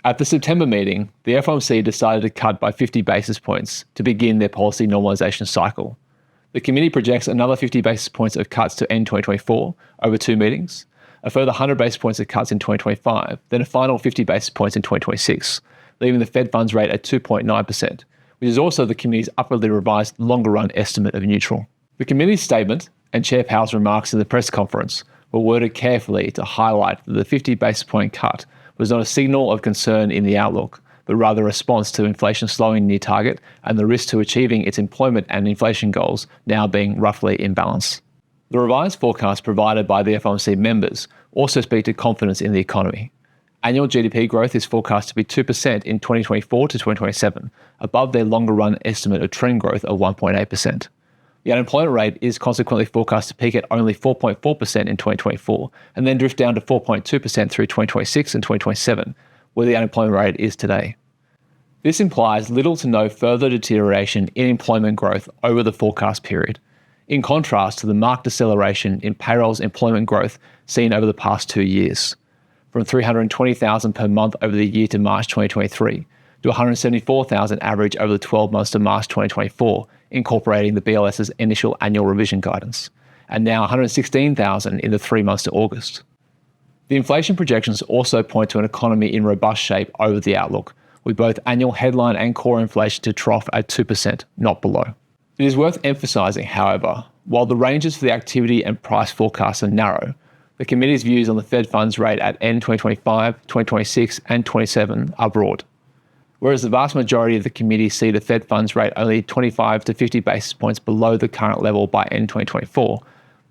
At the September meeting, the FOMC decided to cut by 50 basis points to begin their policy normalisation cycle. The committee projects another 50 basis points of cuts to end 2024 over 2 meetings, a further 100 basis points of cuts in 2025, then a final 50 basis points in 2026, leaving the Fed funds rate at 2.9%, which is also the committee's upwardly revised longer-run estimate of neutral. The committee's statement and Chair Powell's remarks in the press conference were worded carefully to highlight that the 50 basis point cut was not a signal of concern in the outlook, but rather a response to inflation slowing near target and the risk to achieving its employment and inflation goals now being roughly in balance. The revised forecasts provided by the FOMC members also speak to confidence in the economy. Annual GDP growth is forecast to be 2% in 2024 to 2027, above their longer-run estimate of trend growth of 1.8%. The unemployment rate is consequently forecast to peak at only 4.4% in 2024 and then drift down to 4.2% through 2026 and 2027, where the unemployment rate is today. This implies little to no further deterioration in employment growth over the forecast period, in contrast to the marked deceleration in payrolls employment growth seen over the past 2 years, from 320,000 per month over the year to March 2023 to 174,000 average over the 12 months to March 2024, incorporating the BLS's initial annual revision guidance, and now 116,000 in the 3 months to August. The inflation projections also point to an economy in robust shape over the outlook, with both annual headline and core inflation to trough at 2%, not below. It is worth emphasising, however, while the ranges for the activity and price forecasts are narrow, the committee's views on the Fed funds rate at end 2025, 2026 and 27 are broad. Whereas the vast majority of the committee see the Fed funds rate only 25 to 50 basis points below the current level by end 2024,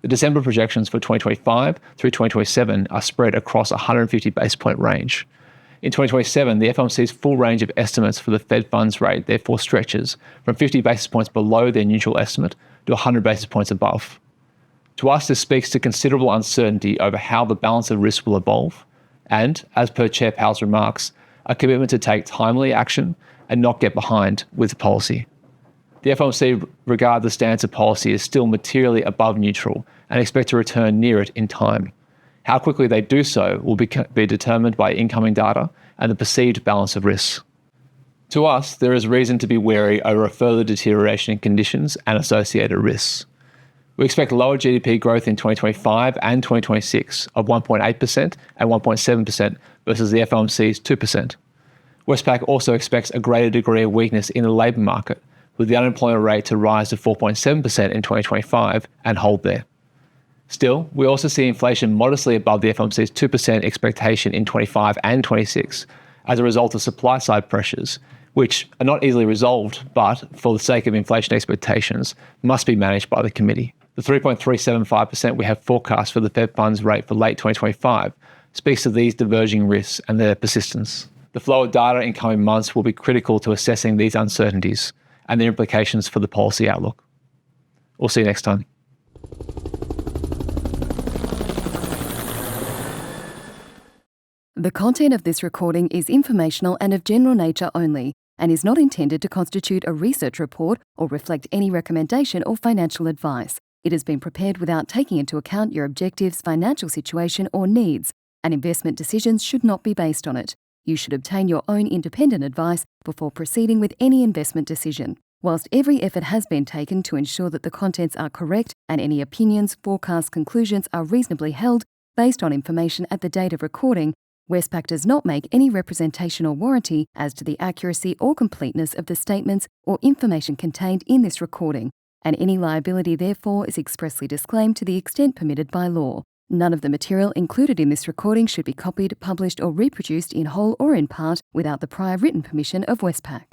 the December projections for 2025 through 2027 are spread across a 150 basis point range. In 2027, the FOMC's full range of estimates for the Fed funds rate therefore stretches from 50 basis points below their neutral estimate to 100 basis points above. To us, this speaks to considerable uncertainty over how the balance of risk will evolve and, as per Chair Powell's remarks, a commitment to take timely action and not get behind with policy. The FOMC regard the stance of policy as still materially above neutral and expect to return near it in time. How quickly they do so will be determined by incoming data and the perceived balance of risks. To us, there is reason to be wary over a further deterioration in conditions and associated risks. We expect lower GDP growth in 2025 and 2026 of 1.8% and 1.7% versus the FOMC's 2%. Westpac also expects a greater degree of weakness in the labour market, with the unemployment rate to rise to 4.7% in 2025 and hold there. Still, we also see inflation modestly above the FOMC's 2% expectation in 25 and 26 as a result of supply-side pressures, which are not easily resolved, but, for the sake of inflation expectations, must be managed by the committee. The 3.375% we have forecast for the Fed funds rate for late 2025 speaks to these diverging risks and their persistence. The flow of data in coming months will be critical to assessing these uncertainties and their implications for the policy outlook. We'll see you next time. The content of this recording is informational and of general nature only, and is not intended to constitute a research report or reflect any recommendation or financial advice. It has been prepared without taking into account your objectives, financial situation, or needs, and investment decisions should not be based on it. You should obtain your own independent advice before proceeding with any investment decision. Whilst every effort has been taken to ensure that the contents are correct and any opinions, forecasts, conclusions are reasonably held based on information at the date of recording, Westpac does not make any representation or warranty as to the accuracy or completeness of the statements or information contained in this recording, and any liability therefore is expressly disclaimed to the extent permitted by law. None of the material included in this recording should be copied, published or reproduced in whole or in part without the prior written permission of Westpac.